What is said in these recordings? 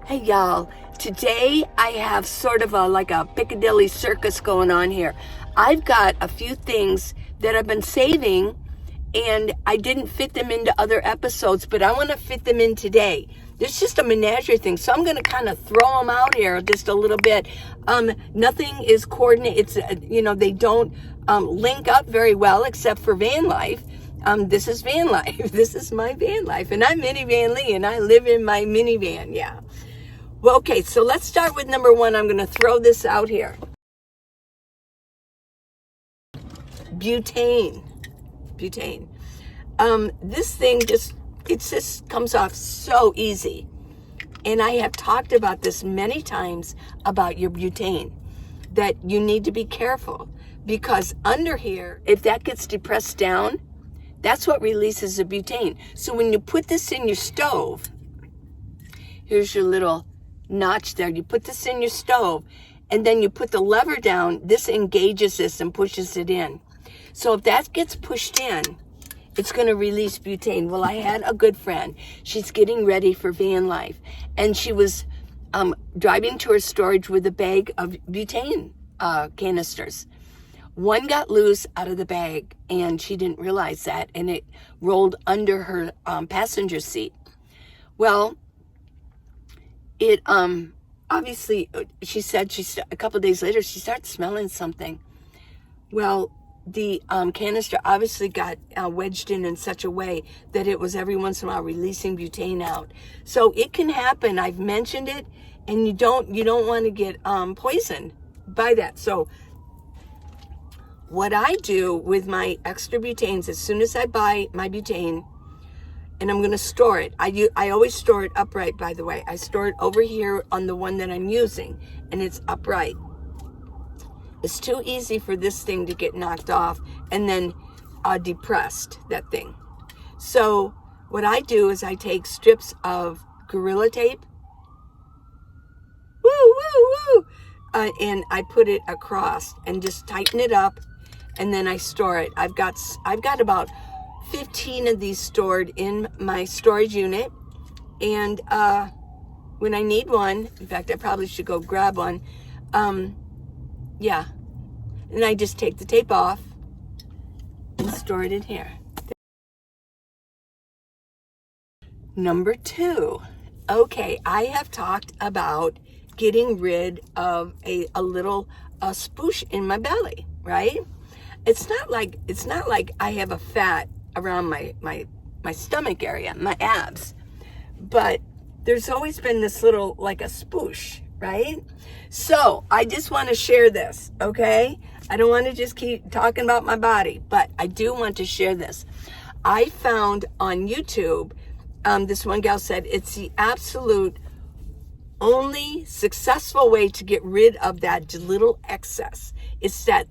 Hey y'all, today I have sort of like a Piccadilly circus going on here. I've got a few things that I've been saving and I didn't fit them into other episodes, but I want to fit them in today. There's just a menagerie thing, so I'm going to kind of throw them out here just a little bit. Nothing is coordinated. It's, they don't link up very well except for van life. This is van life. This is my van life, and I'm Minivan Lee, and I live in my minivan, yeah. Well, okay, so let's start with number one. I'm going to throw this out here. Butane. This thing just comes off so easy. And I have talked about this many times about your butane, that you need to be careful because under here, if that gets depressed down, that's what releases the butane. So when you put this in your stove, here's your little notch there. You put this in your stove and then you put the lever down. This engages this and pushes it in. So if that gets pushed in, it's going to release butane. Well, I had a good friend. She's getting ready for van life. And she was driving to her storage with a bag of butane canisters. One got loose out of the bag and she didn't realize that. And it rolled under her passenger seat. Well, it obviously, she said a couple of days later, she started smelling something. Well, the canister obviously got wedged in such a way that it was every once in a while releasing butane out. So it can happen. I've mentioned it, and you don't want to get poisoned by that. So what I do with my extra butanes, as soon as I buy my butane, and I'm going to store it. I always store it upright, by the way. I store it over here on the one that I'm using, and it's upright. It's too easy for this thing to get knocked off and then depressed, that thing. So what I do is I take strips of Gorilla Tape, and I put it across and just tighten it up, and then I store it. I've got about 15 of these stored in my storage unit, and when I need one, in fact, I probably should go grab one, yeah, and I just take the tape off and store it in here. Number two, okay, I have talked about getting rid of a little spoosh in my belly, right? It's not like I have a fat around my stomach area, my abs, but there's always been this little, like a spoosh, right? So I just want to share this, okay? I don't want to just keep talking about my body, but I do want to share this. I found on YouTube, this one gal said it's the absolute only successful way to get rid of that little excess. It's that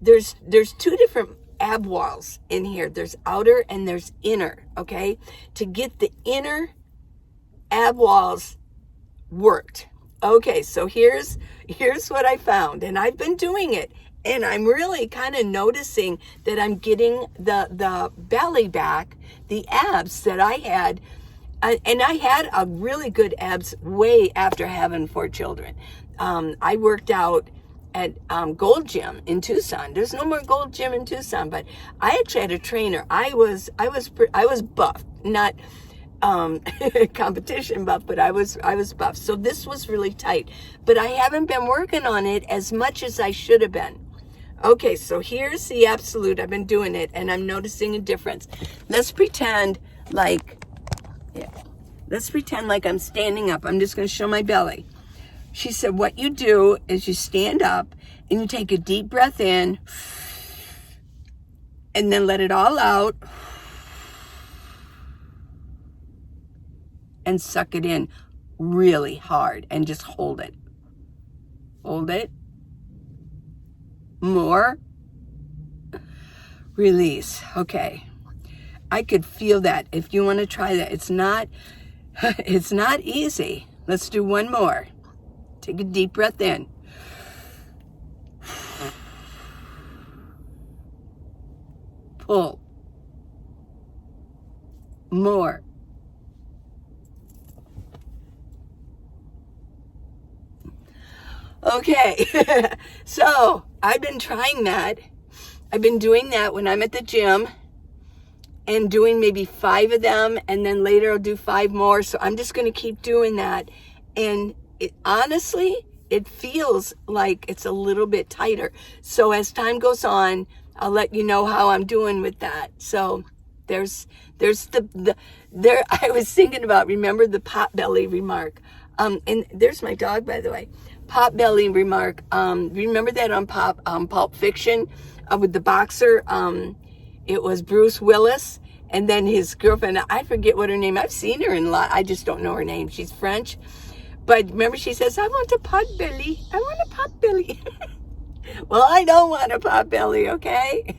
there's two different ab walls in here. There's outer and there's inner, okay? To get the inner ab walls worked. Okay, so here's what I found, and I've been doing it, and I'm really kind of noticing that I'm getting the belly back, the abs that I had, and I had a really good abs way after having 4 children. I worked out at Gold Gym in Tucson. There's no more Gold Gym in Tucson, but I actually had a trainer. I was buff, not competition buff, but I was buff. So this was really tight, but I haven't been working on it as much as I should have been. Okay, so here's the absolute. I've been doing it, and I'm noticing a difference. Let's pretend like I'm standing up. I'm just going to show my belly. She said, what you do is you stand up and you take a deep breath in and then let it all out and suck it in really hard and just hold it. Hold it. More. Release. Okay. I could feel that. If you want to try that, it's not easy. Let's do one more. Take a deep breath in. Pull. More. Okay, so I've been trying that. I've been doing that when I'm at the gym and doing maybe 5 of them, and then later I'll do 5 more. So I'm just going to keep doing that. And honestly, it feels like it's a little bit tighter. So as time goes on, I'll let you know how I'm doing with that. So there's I was thinking about, remember the potbelly remark. And there's my dog, by the way. Potbelly remark. Remember that on Pulp Fiction with the boxer? It was Bruce Willis, and then his girlfriend, I forget what her name. I've seen her in a lot. I just don't know her name. She's French. But remember, she says, I want a potbelly. I want a potbelly. Well, I don't want a potbelly, okay?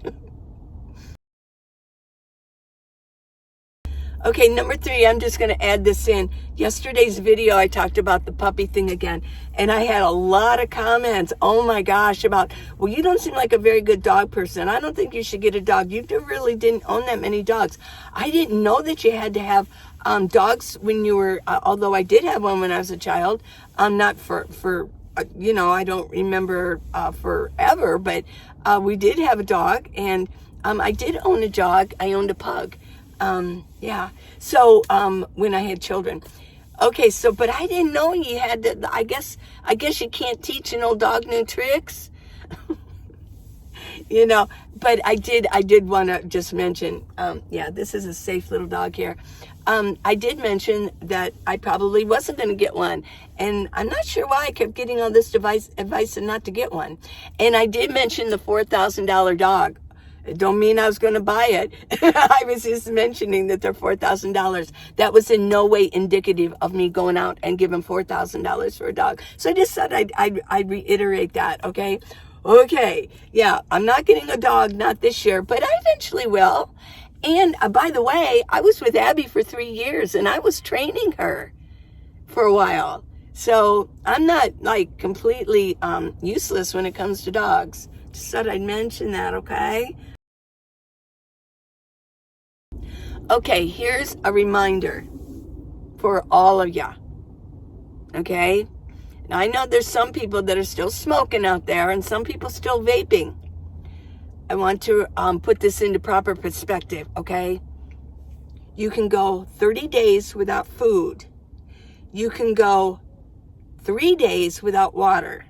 Okay, number 3, I'm just going to add this in. Yesterday's video, I talked about the puppy thing again, and I had a lot of comments, oh my gosh, about, well, you don't seem like a very good dog person. I don't think you should get a dog. You really didn't own that many dogs. I didn't know that you had to have dogs when you were, although I did have one when I was a child, not for I don't remember forever, but we did have a dog, and I did own a dog. I owned a pug. Yeah. So, when I had children. Okay. So, but I didn't know you had to, I guess you can't teach an old dog new tricks, but I did want to just mention, yeah, this is a safe little dog here. I did mention that I probably wasn't going to get one, and I'm not sure why I kept getting all this advice and not to get one. And I did mention the $4,000 dog. It don't mean I was going to buy it. I was just mentioning that they're $4,000. That was in no way indicative of me going out and giving $4,000 for a dog. So I just said I'd reiterate that, okay? Okay, yeah, I'm not getting a dog, not this year, but I eventually will. And by the way, I was with Abby for 3 years, and I was training her for a while. So I'm not like completely useless when it comes to dogs. Just thought I'd mention that, okay? Okay, here's a reminder for all of ya, okay? Now, I know there's some people that are still smoking out there and some people still vaping. I want to put this into proper perspective, okay? You can go 30 days without food. You can go 3 days without water.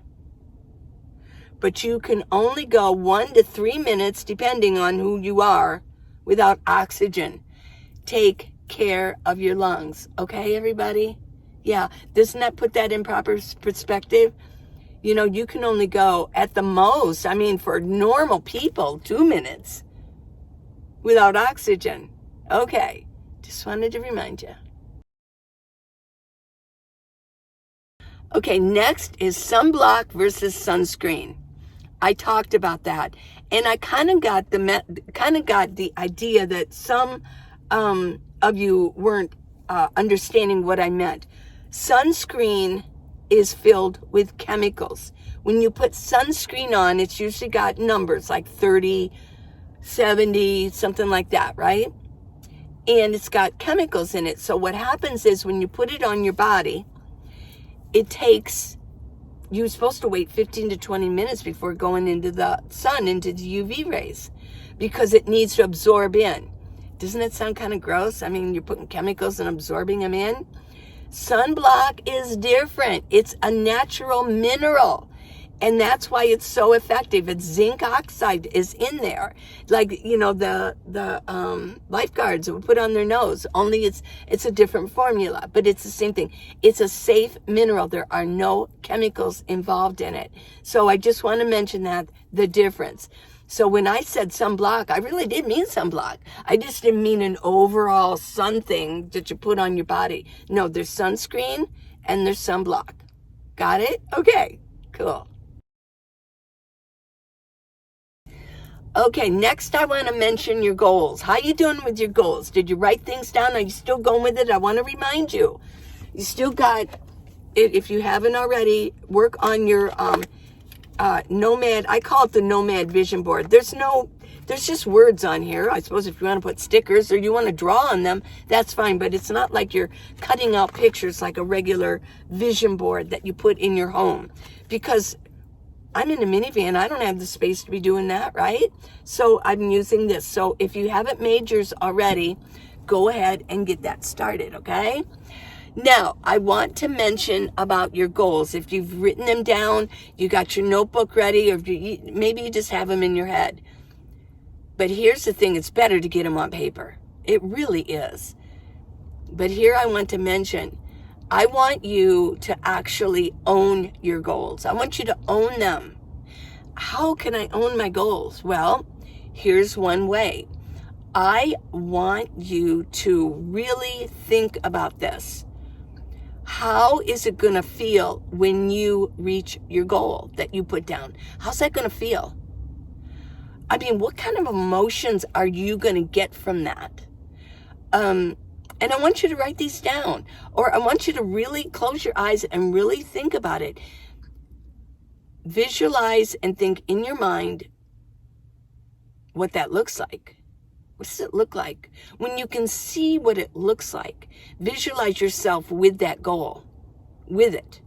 But you can only go 1 to 3 minutes, depending on who you are, without oxygen. Take care of your lungs, okay, everybody? Yeah, doesn't that put that in proper perspective? You can only go at the most, for normal people, 2 minutes without oxygen. Okay, just wanted to remind you. Okay, next is sunblock versus sunscreen. I talked about that, and I kind of got the idea that some of you weren't understanding what I meant. Sunscreen is filled with chemicals. When you put sunscreen on, it's usually got numbers like 30, 70, something like that, right? And it's got chemicals in it. So what happens is when you put it on your body, you're supposed to wait 15 to 20 minutes before going into the sun, into the UV rays, because it needs to absorb in. Doesn't it sound kind of gross? You're putting chemicals and absorbing them in. Sunblock is different. It's a natural mineral, and that's why it's so effective. It's zinc oxide is in there, like the lifeguards would put on their nose. Only it's a different formula, but it's the same thing. It's a safe mineral. There are no chemicals involved in it. So I just want to mention that the difference. So when I said sunblock, I really did mean sunblock. I just didn't mean an overall sun thing that you put on your body. No, there's sunscreen and there's sunblock. Got it? Okay, cool. Okay, next I want to mention your goals. How you doing with your goals? Did you write things down? Are you still going with it? I want to remind you. You still got, if you haven't already, work on your Nomad, I call it the Nomad Vision Board. There's just words on here. I suppose if you want to put stickers or you want to draw on them, that's fine. But it's not like you're cutting out pictures like a regular vision board that you put in your home. Because I'm in a minivan. I don't have the space to be doing that, right? So I'm using this. So if you haven't made yours already, go ahead and get that started, okay? Now, I want to mention about your goals. If you've written them down, you got your notebook ready, or maybe you just have them in your head. But here's the thing, it's better to get them on paper. It really is. But here I want to mention, I want you to actually own your goals. I want you to own them. How can I own my goals? Well, here's one way. I want you to really think about this. How is it going to feel when you reach your goal that you put down? How's that going to feel? I mean, what kind of emotions are you going to get from that? And I want you to write these down, or I want you to really close your eyes and really think about it. Visualize and think in your mind what that looks like. What does it look like? When you can see what it looks like, visualize yourself with that goal, with it.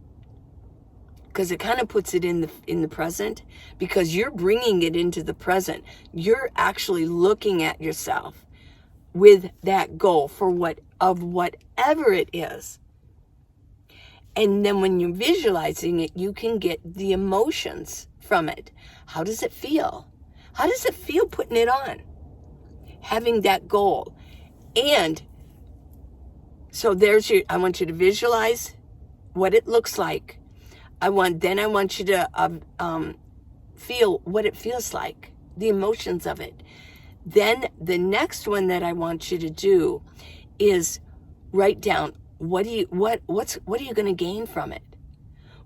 Because it kind of puts it in the present, because you're bringing it into the present. You're actually looking at yourself with that goal for whatever it is. And then when you're visualizing it, you can get the emotions from it. How does it feel? How does it feel putting it on? Having that goal. And so I want you to visualize what it looks like. I want you to feel what it feels like, the emotions of it. Then the next one that I want you to do is write down what are you going to gain from it?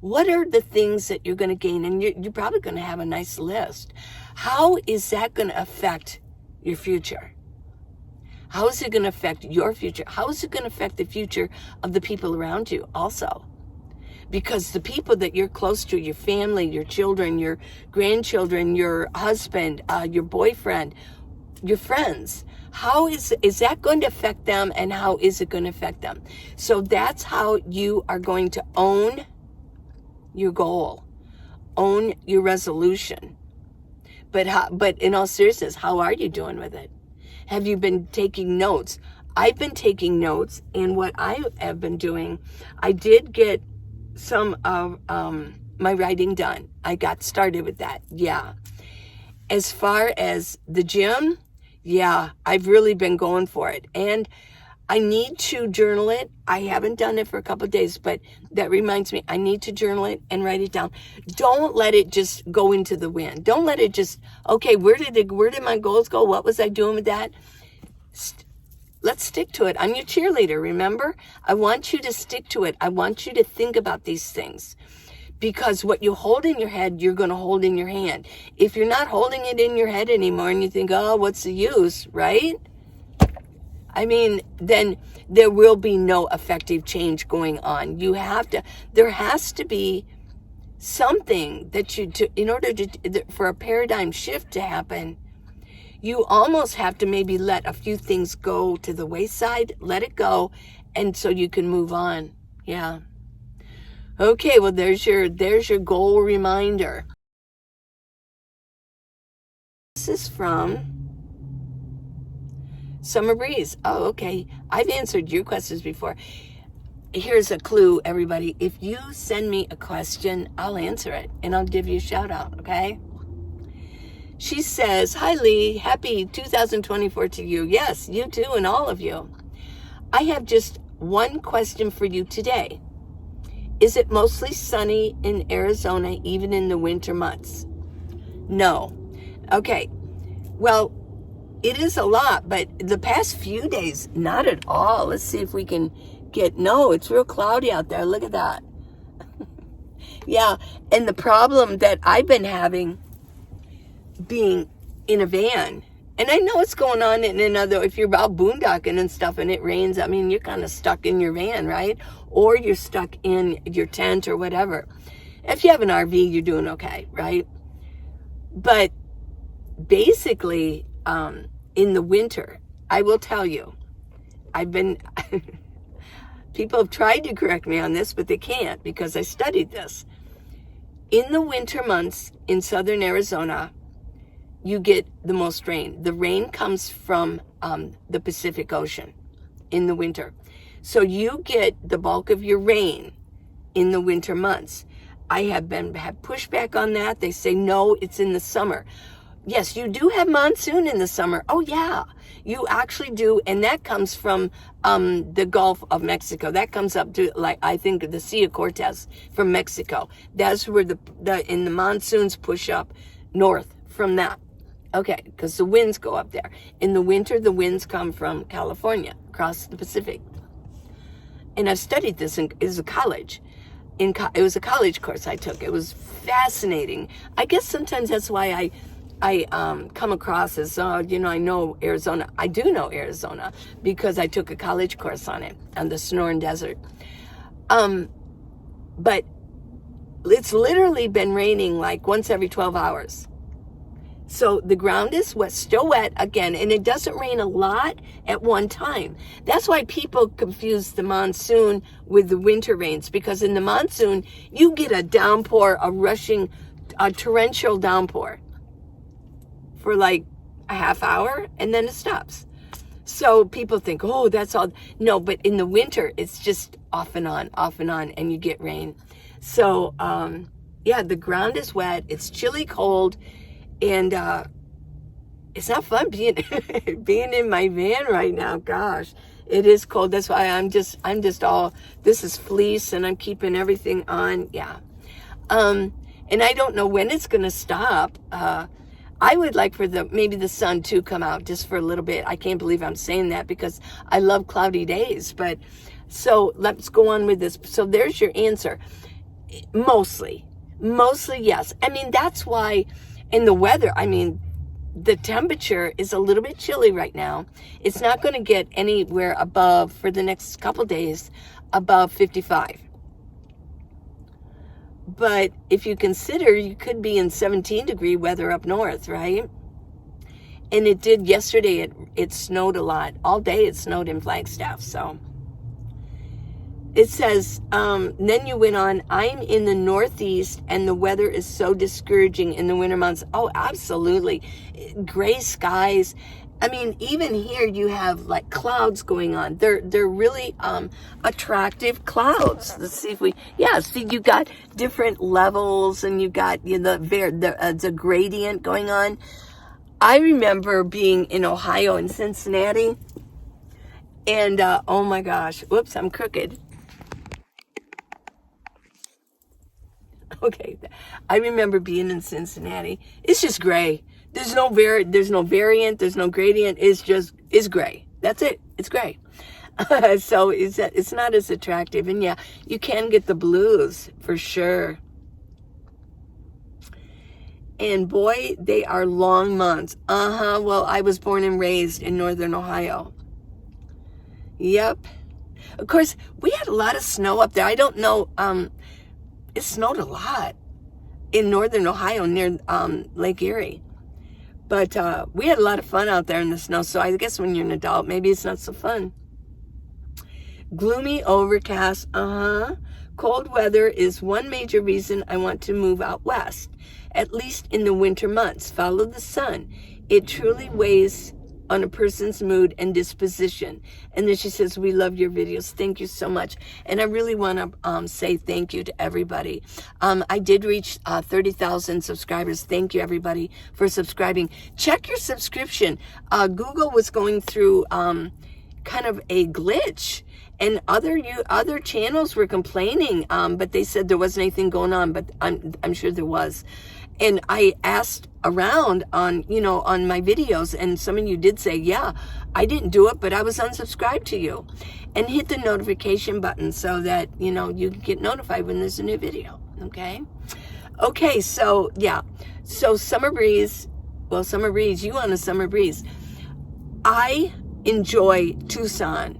What are the things that you're going to gain? And you're probably going to have a nice list. How is that going to affect your future? How is it going to affect your future? How is it going to affect the future of the people around you also? Because the people that you're close to, your family, your children, your grandchildren, your husband, your boyfriend, your friends, how is that going to affect them, and how is it going to affect them? So that's how you are going to own your goal, own your resolution. But in all seriousness, how are you doing with it? Have you been taking notes? I've been taking notes, and what I have been doing, I did get some of my writing done. I got started with that, yeah. As far as the gym, yeah, I've really been going for it. And I need to journal it. I haven't done it for a couple of days, but that reminds me, I need to journal it and write it down. Don't let it just go into the wind. Don't let it just, okay, where did my goals go? What was I doing with that? Let's stick to it. I'm your cheerleader, remember? I want you to stick to it. I want you to think about these things. Because what you hold in your head, you're going to hold in your hand. If you're not holding it in your head anymore and you think, oh, what's the use, right? I mean, then there will be no effective change going on. There has to be something that in order for a paradigm shift to happen, you almost have to maybe let a few things go to the wayside, let it go, and so you can move on. Yeah. Okay, well, there's your goal reminder. This is from Summer Breeze. Oh, okay. I've answered your questions before. Here's a clue, everybody. If you send me a question, I'll answer it, and I'll give you a shout out, okay? She says, hi, Lee. Happy 2024 to you. Yes, you too, and all of you. I have just one question for you today. Is it mostly sunny in Arizona, even in the winter months? No. Okay. Well, it is a lot, but the past few days, not at all. Let's see if we can no, it's real cloudy out there. Look at that. Yeah. And the problem that I've been having being in a van, and I know what's going on in another, if you're out boondocking and stuff and it rains, I mean, you're kind of stuck in your van, right? Or you're stuck in your tent or whatever. If you have an RV, you're doing okay, right? But basically, in the winter, I will tell you, people have tried to correct me on this, but they can't because I studied this. In the winter months in southern Arizona, you get the most rain. The rain comes from the Pacific Ocean in the winter. So you get the bulk of your rain in the winter months. I have pushed back on that. They say, no, it's in the summer. Yes, you do have monsoon in the summer. Oh, yeah, you actually do. And that comes from the Gulf of Mexico. That comes up to, I think, the Sea of Cortez from Mexico. That's where the monsoons push up north from that. Okay, because the winds go up there. In the winter, the winds come from California, across the Pacific. And I've studied this in college. It was a college course I took. It was fascinating. I guess sometimes that's why I come across as, I know Arizona. I do know Arizona because I took a college course on it, on the Sonoran Desert. But it's literally been raining like once every 12 hours. So the ground is wet, still wet again, and it doesn't rain a lot at one time. That's why people confuse the monsoon with the winter rains, because in the monsoon, you get a downpour, a torrential downpour for like a half hour, and then it stops. So people think, oh, that's all. No, but in the winter, it's just off and on, and you get rain. So, the ground is wet. It's chilly cold. And it's not fun being in my van right now. Gosh, it is cold. That's why I'm just all, this is fleece and I'm keeping everything on. Yeah. And I don't know when it's going to stop. I would like for maybe the sun to come out just for a little bit. I can't believe I'm saying that because I love cloudy days. But so let's go on with this. So there's your answer. Mostly yes. I mean, that's why. And the weather, the temperature is a little bit chilly right now. It's not going to get anywhere above, for the next couple days, above 55. But if you consider, you could be in 17-degree weather up north, right? And it did yesterday, it snowed a lot. All day it snowed in Flagstaff, so. It says, then you went on, I'm in the Northeast and the weather is so discouraging in the winter months. Oh, absolutely. Gray skies. Even here you have like clouds going on. They're really attractive clouds. Let's see if you got different levels and you got the gradient going on. I remember being in Ohio and Cincinnati and oh my gosh, whoops, I'm crooked. Okay, I remember being in Cincinnati. It's just gray. There's no variant. There's no gradient. It's gray. That's it. It's gray. So it's not as attractive. And yeah, you can get the blues for sure. And boy, they are long months. Well, I was born and raised in Northern Ohio. Yep. Of course, we had a lot of snow up there. I don't know. It snowed a lot in Northern Ohio near Lake Erie. But we had a lot of fun out there in the snow. So I guess when you're an adult, maybe it's not so fun. Gloomy, overcast. Cold weather is one major reason I want to move out west, at least in the winter months. Follow the sun. It truly weighs on a person's mood and disposition. And then she says, we love your videos. Thank you so much. And I really want to say thank you to everybody. I did reach 30,000 subscribers. Thank you, everybody, for subscribing. Check your subscription. Google was going through kind of a glitch. And other channels were complaining, but they said there wasn't anything going on, but I'm sure there was. And I asked around on my videos, and some of you did say, yeah, I didn't do it, but I was unsubscribed to you. And hit the notification button so that, you can get notified when there's a new video, okay? Okay, so, yeah. So Summer Breeze, you on a Summer Breeze. I enjoy Tucson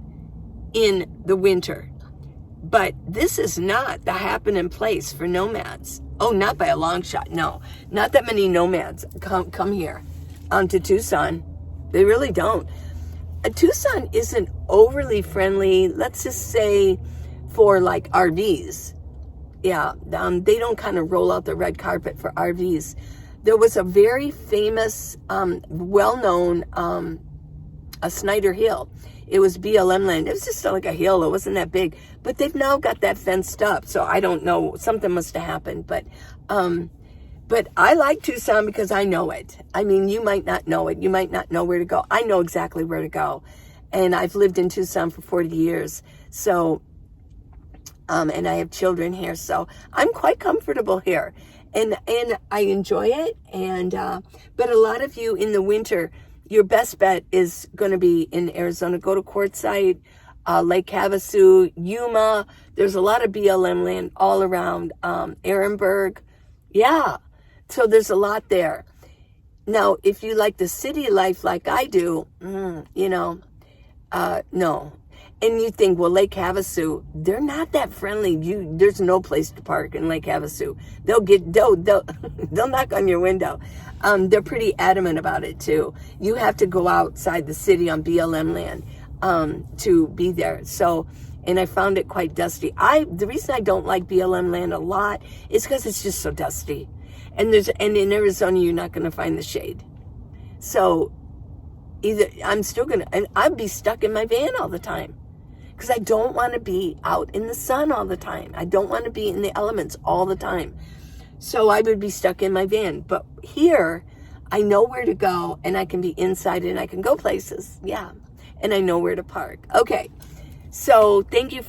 in the winter. But this is not the happening place for nomads. Oh, not by a long shot. No, not that many nomads come here to Tucson. They really don't. Tucson isn't overly friendly, let's just say, for like RVs. Yeah, they don't kind of roll out the red carpet for RVs. There was a very famous, well-known Snyder Hill. It was BLM land. It was just like a hill. It wasn't that big. But they've now got that fenced up. So I don't know. Something must have happened. But I like Tucson because I know it. I mean, you might not know it. You might not know where to go. I know exactly where to go. And I've lived in Tucson for 40 years. So, and I have children here. So I'm quite comfortable here. And I enjoy it. And, but a lot of you in the winter, your best bet is going to be in Arizona. Go to Quartzsite, Lake Havasu, Yuma. There's a lot of BLM land all around, Ehrenberg. Yeah. So there's a lot there. Now, if you like the city life like I do, no. And you think, well, Lake Havasu, they're not that friendly. There's no place to park in Lake Havasu. They'll knock on your window. They're pretty adamant about it too. You have to go outside the city on BLM land to be there. So, and I found it quite dusty. The reason I don't like BLM land a lot is because it's just so dusty. And in Arizona, you're not going to find the shade. So either I'd be stuck in my van all the time. Because I don't want to be out in the sun all the time. I don't want to be in the elements all the time. So I would be stuck in my van. But here, I know where to go, and I can be inside, and I can go places. Yeah. And I know where to park. Okay. So thank you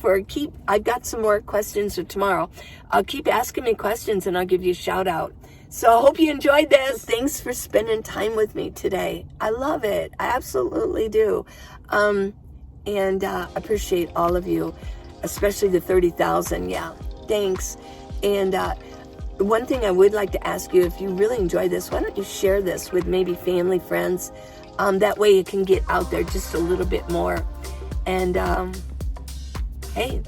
I've got some more questions for tomorrow. I'll keep asking me questions, and I'll give you a shout out. So I hope you enjoyed this. Thanks for spending time with me today. I love it. I absolutely do. And appreciate all of you, especially the 30,000. Yeah, thanks. And one thing I would like to ask you, if you really enjoy this, why don't you share this with maybe family, friends? That way it can get out there just a little bit more. And hey,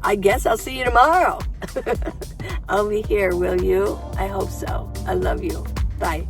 I guess I'll see you tomorrow. I'll be here, will you? I hope so. I love you. Bye.